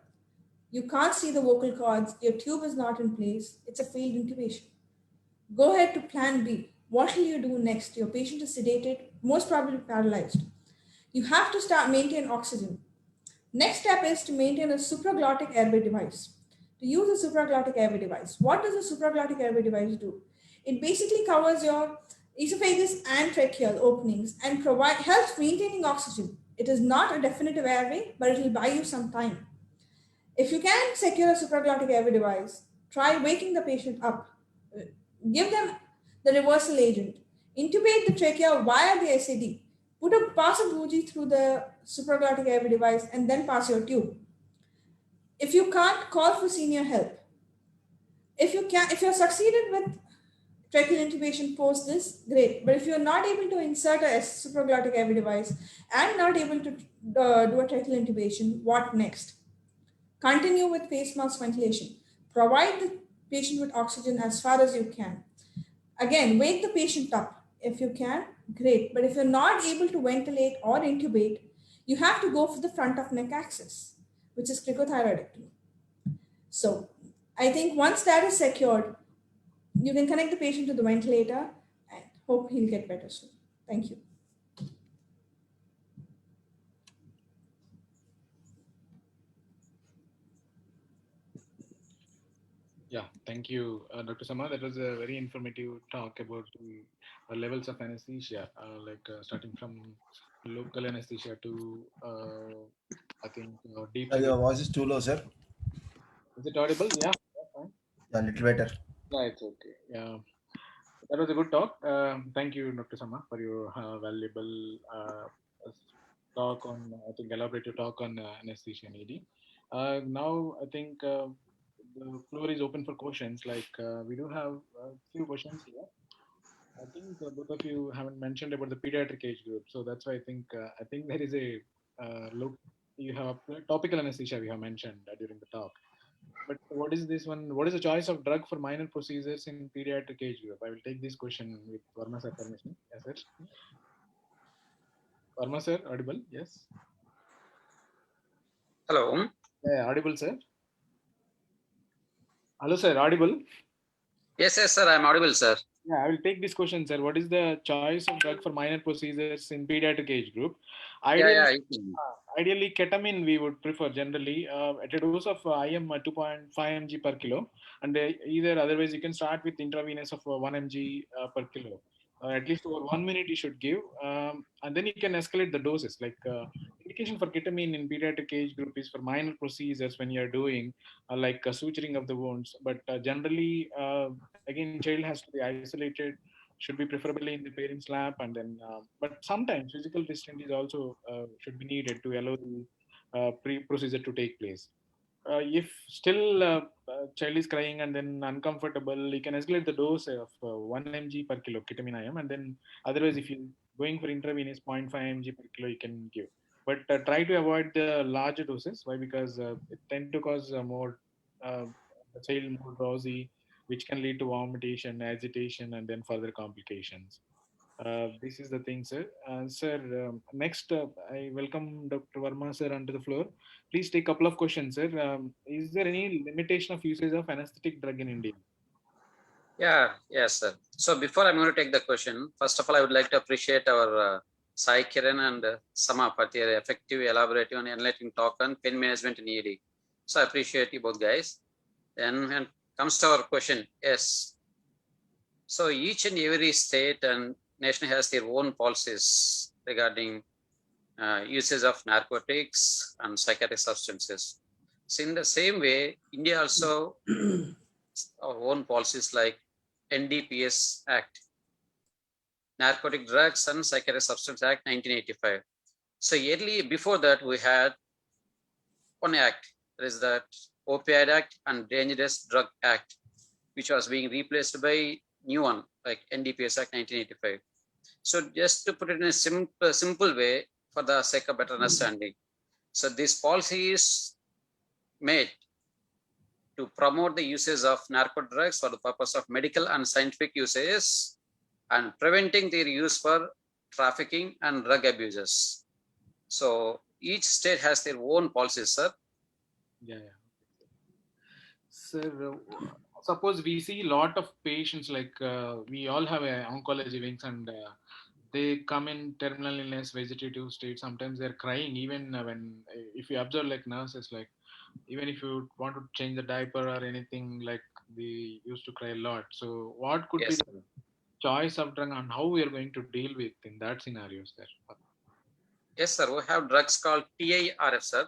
You can't see the vocal cords, your tube is not in place, it's a failed intubation. Go ahead to plan B. What will you do next? Your patient is sedated, most probably paralyzed. You have to maintain oxygen. Next step is to maintain a supraglottic airway device. To use a supraglottic airway device. What does a supraglottic airway device do? It basically covers your esophagus and tracheal openings and helps maintaining oxygen. It is not a definitive airway, but it will buy you some time. If you can secure a supraglottic airway device, try waking the patient up. Give them the reversal agent. Intubate the trachea via the SAD. Pass a bougie through the supraglottic airway device and then pass your tube. If you can't, call for senior help. If you're succeeded with tracheal intubation post this, great. But if you're not able to insert a supraglottic airway device and not able to do a tracheal intubation, what next? Continue with face mask ventilation. Provide the patient with oxygen as far as you can. Again, wake the patient up. If you can, great. But if you're not able to ventilate or intubate, you have to go for the front of neck access, which is cricothyroidectomy. So I think once that is secured, you can connect the patient to the ventilator and hope he'll get better soon. Thank you. Yeah, thank you, Dr. Sama. That was a very informative talk about the levels of anesthesia, starting from local anesthesia to, I think, deep. Your voice is too low, sir. Is it audible? Yeah. Fine. Yeah, a little better. Yeah, it's okay. Yeah, that was a good talk. Thank you, Dr. Sama, for your valuable talk on, I think, elaborative talk on anesthesia and ED. Now, I think the floor is open for questions. We do have a few questions here. I think both of you haven't mentioned about the pediatric age group, so that's why I think there is a look. You have topical anesthesia we have mentioned during the talk. But what is this one? What is the choice of drug for minor procedures in pediatric age group? I will take this question with Varma sir permission. Yes, sir. Varma sir, audible? Yes. Hello. Yeah, audible, sir. Hello, sir. Audible? Yes, sir. I'm audible, sir. Yeah, I will take this question, sir. What is the choice of drug for minor procedures in pediatric age group? Ideally, ketamine we would prefer generally at a dose of IM 2.5 mg per kilo, and either otherwise you can start with intravenous of 1 mg per kilo. At least over 1 minute you should give, and then you can escalate the doses. It indication for ketamine in pediatric age group is for minor procedures when you are doing like suturing of the wounds. But generally, again, child has to be isolated, should be preferably in the parent's lap, and then. But sometimes physical restraint is also should be needed to allow the procedure to take place. If still child is crying and then uncomfortable, you can escalate the dose of 1 mg per kilo ketamine IM, and then otherwise, if you're going for intravenous 0.5 mg per kilo, you can give. But try to avoid the larger doses. Why? Because it tend to cause more the child more drowsy, which can lead to vomitation, agitation, and then further complications. This is the thing, sir. Sir, next, I welcome Dr. Verma, sir, onto the floor. Please take a couple of questions, sir. Is there any limitation of usage of anesthetic drug in India? Yeah, yes, sir. So before I'm going to take the question, first of all, I would like to appreciate our Sai Kiran and Sama for their effective, elaborative, and enlightening talk on pain management in ED. So I appreciate you both guys. Then when it comes to our question, yes. So each and every state and nation has their own policies regarding usage of narcotics and psychotic substances. So in the same way, India also our own policies like NDPS Act, Narcotic Drugs and Psychotic Substance Act 1985. So early before that, we had one act, that is that Opioid Act and Dangerous Drug Act, which was being replaced by new one like NDPS Act 1985. So just to put it in a simple way for the sake of better understanding. So this policy is made to promote the uses of narcotic drugs for the purpose of medical and scientific uses and preventing their use for trafficking and drug abuses. So each state has their own policies, sir. Yeah. Sir, suppose we see a lot of patients like we all have oncology wings and they come in terminal illness, vegetative state. Sometimes they're crying even when, if you observe like nurses, like even if you want to change the diaper or anything, like they used to cry a lot. So what could be Yes, the sir. choice of drug and how we are going to deal with in that scenarios there? Yes, sir. We have drugs called TIRF, sir,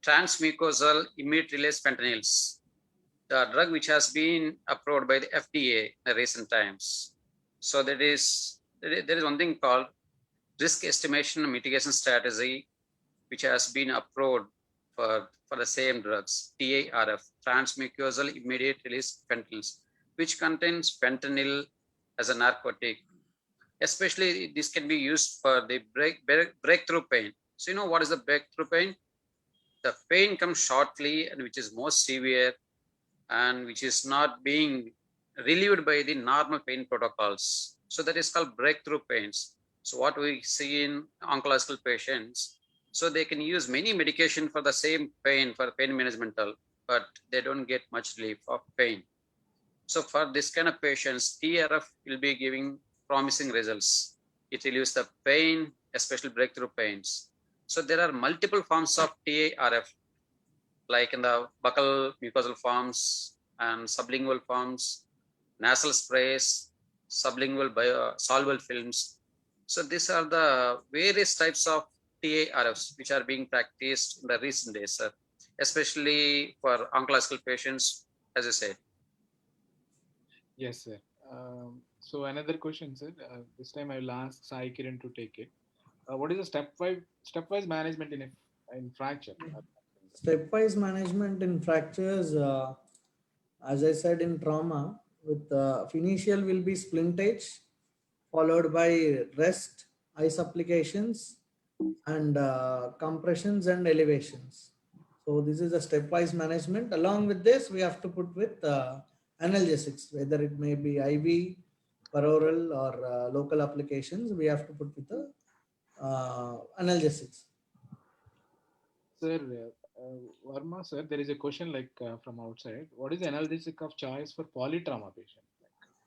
transmucosal immediate release fentanyls, the drug which has been approved by the FDA in recent times. So there is one thing called risk estimation and mitigation strategy, which has been approved for the same drugs, TIRF, transmucosal immediate release fentanyls, which contains fentanyl as a narcotic. Especially this can be used for the breakthrough pain. So you know what is the breakthrough pain? The pain comes shortly and which is more severe and which is not being relieved by the normal pain protocols. So that is called breakthrough pains. So what we see in oncological patients, so they can use many medication for the same pain, for pain management, but they don't get much relief of pain. So for this kind of patients, TRF will be giving promising results. It relieves the pain, especially breakthrough pains. So there are multiple forms of TARF, like in the buccal mucosal forms and sublingual forms, nasal sprays, sublingual soluble films. So these are the various types of TARFs which are being practiced in the recent days, sir, especially for oncological patients, as I said. Yes, sir. So another question, sir. This time I will ask Sai Kiran to take it. What is the stepwise management in fracture? Stepwise management in fractures, as I said in trauma, with initial will be splintage, followed by rest, ice applications, and compressions and elevations. So this is a stepwise management. Along with this, we have to put with analgesics, whether it may be IV, peroral, or local applications. We have to put with the analgesics. Sir, Verma, sir, there is a question like from outside. What is the analgesic of choice for polytrauma patient?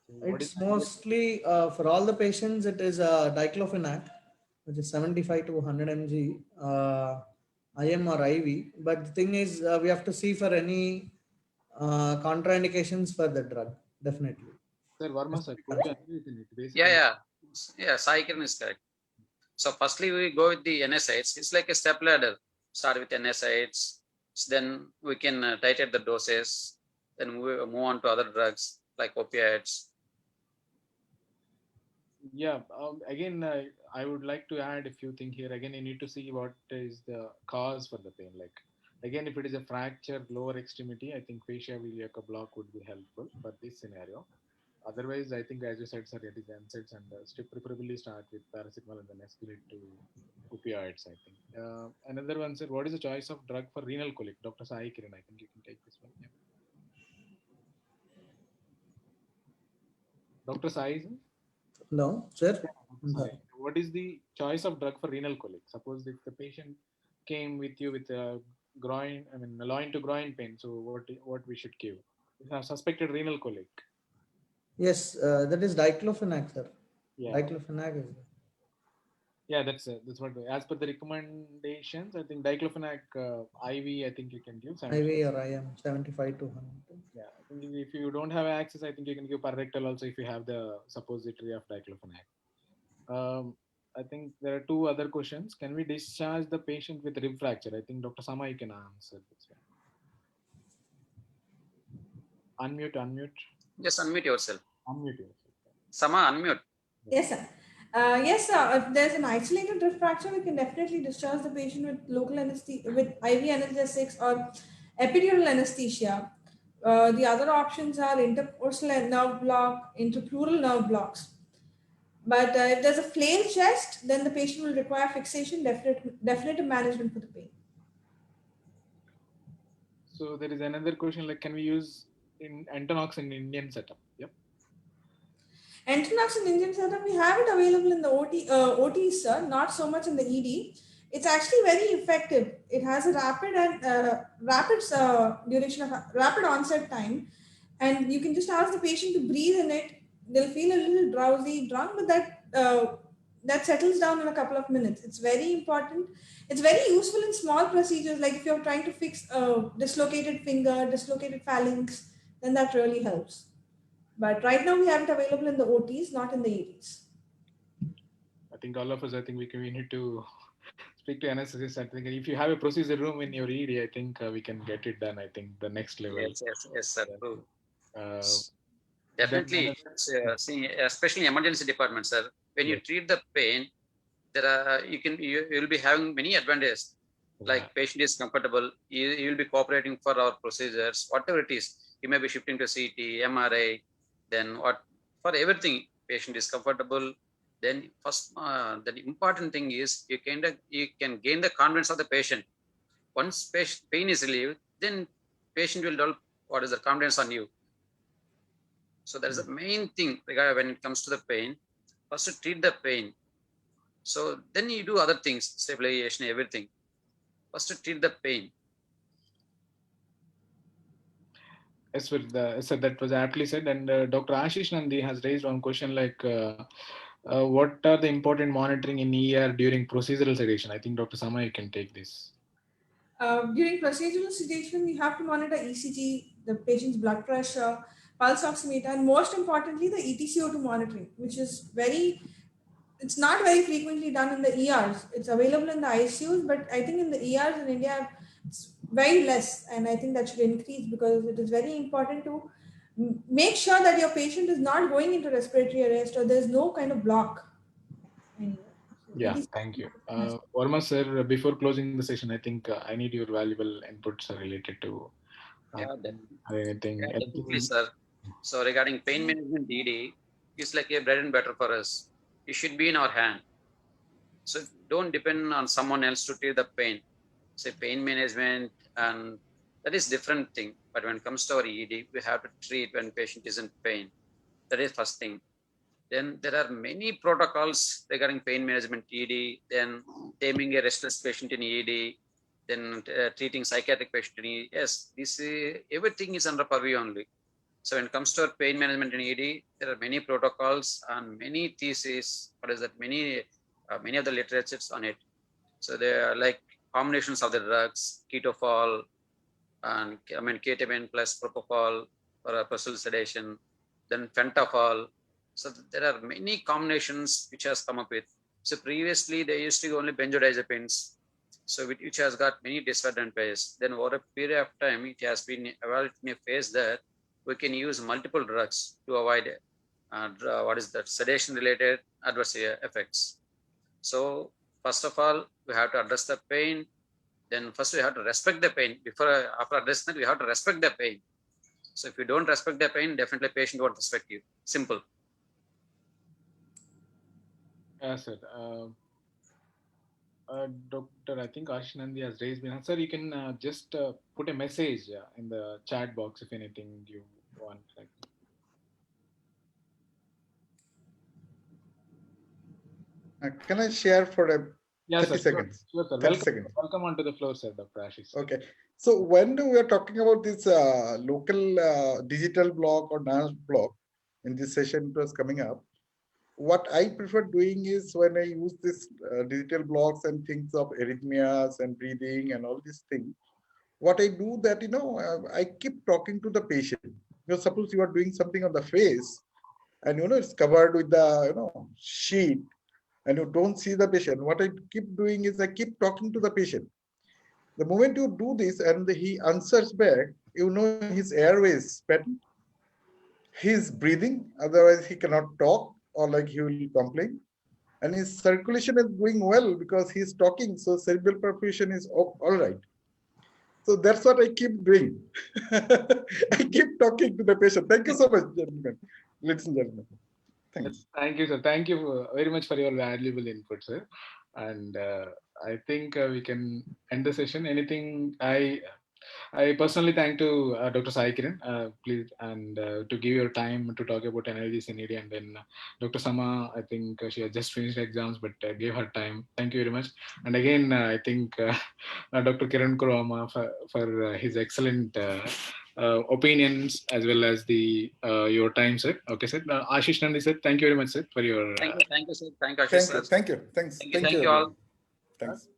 So what is It's mostly for all the patients, it is diclofenac, which is 75 to 100 mg IM or IV. But the thing is, we have to see for any contraindications for the drug, definitely. Sir Verma, sir, put the analysis in it. Basically, Yeah, Sai Kiran is correct. So firstly, we go with the NSAIDs. It's like a step ladder. Start with NSAIDs, then we can titrate the doses, then we move on to other drugs like opioids. Yeah, again, I would like to add a few things here. Again, you need to see what is the cause for the pain. Like, again, if it is a fractured lower extremity, I think fascia iliaca block would be helpful for this scenario. Otherwise, I think, as you said, sir, it is NSAIDs and preferably start with paracetamol and then escalate to opioids, I think. Another one, sir, what is the choice of drug for renal colic? Dr. Sai Kiran, I think you can take this one. Yeah. Dr. Sai, sir? No, sir. Sorry. What is the choice of drug for renal colic? Suppose if the patient came with you with a groin, I mean, loin to groin pain, so what we should give? We have suspected renal colic. Yes, that is diclofenac, sir. Yeah. Diclofenac is there. Yeah, that's what as per the recommendations. I think diclofenac IV. I think you can give IV or IM 75 to 100. Yeah, I think if you don't have access, I think you can give parectal also if you have the suppository of diclofenac. I think there are two other questions. Can we discharge the patient with rib fracture? I think Dr. Sama, you can answer this one. Unmute. Just unmute yourself. Unmute yourself. Sama, unmute. Yes, sir. Yes, sir. If there's an isolated rib fracture, we can definitely discharge the patient with local anesthesia, with IV analgesics or epidural anesthesia. The other options are intercostal nerve block, interpleural nerve blocks. But if there's a flail chest, then the patient will require fixation, definitive management for the pain. So there is another question like, can we use Entonox in Indian setup? Yep. Entonox in Indian setup, we have it available in the OTs, sir, not so much in the ED. It's actually very effective. It has a rapid rapid onset time, and you can just ask the patient to breathe in it. They'll feel a little drowsy, drunk, but that settles down in a couple of minutes. It's very important. It's very useful in small procedures, like if you're trying to fix a dislocated finger, dislocated phalanx, then that really helps. But right now we have it available in the OTs, not in the EDs. I think all of us, we need to speak to anesthetist. I think if you have a procedure room in your ED, I think we can get it done. I think the next level. Yes, sir. True. Definitely. See, especially emergency department, sir. When you treat the pain, there are you will be having many advantages. Like patient is comfortable, you will be cooperating for our procedures, whatever it is. You may be shifting to CT, MRI, then for everything, patient is comfortable. Then first, the important thing is you can gain the confidence of the patient. Once pain is relieved, then patient will develop what is the confidence on you. So that is the main thing when it comes to the pain. First to treat the pain. So then you do other things, stabilization, everything. First to treat the pain. Yes, so that was aptly said. And Dr. Ashish Nandi has raised one question like, what are the important monitoring in ER during procedural sedation? I think Dr. Sama, you can take this. During procedural sedation, we have to monitor ECG, the patient's blood pressure, pulse oximeter, and most importantly, the ETCO2 monitoring, which is it's not very frequently done in the ERs. It's available in the ICUs, but I think in the ERs in India, it's very less. And I think that should increase because it is very important to make sure that your patient is not going into respiratory arrest or there's no kind of block. Yeah, thank you. Varma sir, before closing the session, I think I need your valuable inputs related to anything. Yeah, definitely, sir. So regarding pain management ED, it's like a bread and butter for us. It should be in our hand. So don't depend on someone else to treat the pain. Say pain management, and that is different thing. But when it comes to our ED, we have to treat when patient is in pain. That is first thing. Then there are many protocols regarding pain management ED, then taming a restless patient in ED, then treating psychiatric patient in ED. Yes, everything is under purview only. So when it comes to pain management in ED, there are many protocols and many theses. Many of the literatures on it. So they are like combinations of the drugs, ketofol, and ketamine plus propofol for partial sedation, then fentanyl. So there are many combinations which has come up with. So previously they used to go only benzodiazepines, so which has got many disadvantages. Then over a period of time, it has been evaluated in a phase that we can use multiple drugs to avoid what is that sedation related adverse effects. So first of all, we have to address the pain. Then first we have to respect the pain. After addressing that, we have to respect the pain. So if you don't respect the pain, definitely patient won't respect you. Simple. Yes, sir. Doctor, I think Ashish Nandi has raised me. Sir, you can just put a message in the chat box if anything you want. Like. Can I share for a Yes, 30 sir. seconds? Sure, sir. 30 seconds. Welcome onto the floor, sir, Dr. Ashish. Sir. Okay. So when we are talking about this local digital block or NAS block, in this session it was coming up, what I prefer doing is when I use this digital blocks and things of arrhythmias and breathing and all these things, what I do that, I keep talking to the patient. Suppose you are doing something on the face and, it's covered with the, sheet and you don't see the patient. What I keep doing is I keep talking to the patient. The moment you do this and he answers back, his airways pattern, he's breathing, otherwise he cannot talk or like he will complain. And his circulation is going well because he's talking, so cerebral perfusion is all right. So that's what I keep doing. I keep talking to the patient. Thank you so much, gentlemen, ladies and gentlemen. Thanks. Thank you, sir. Thank you very much for your valuable input, sir. And I think we can end the session. Anything I personally thank to Dr. Sai Kiran, please, and to give your time to talk about energies in India. And then Dr. Sama, I think she has just finished exams, but gave her time. Thank you very much. And again, I think Dr. Kiran Kurama for his excellent opinions as well as the your time, sir. Okay, sir. Ashish Nandi, sir. Thank you very much, sir, for your. Thank you, sir. Thank you, Ashish, sir. Thank you. Thanks. Thank you all. Thanks.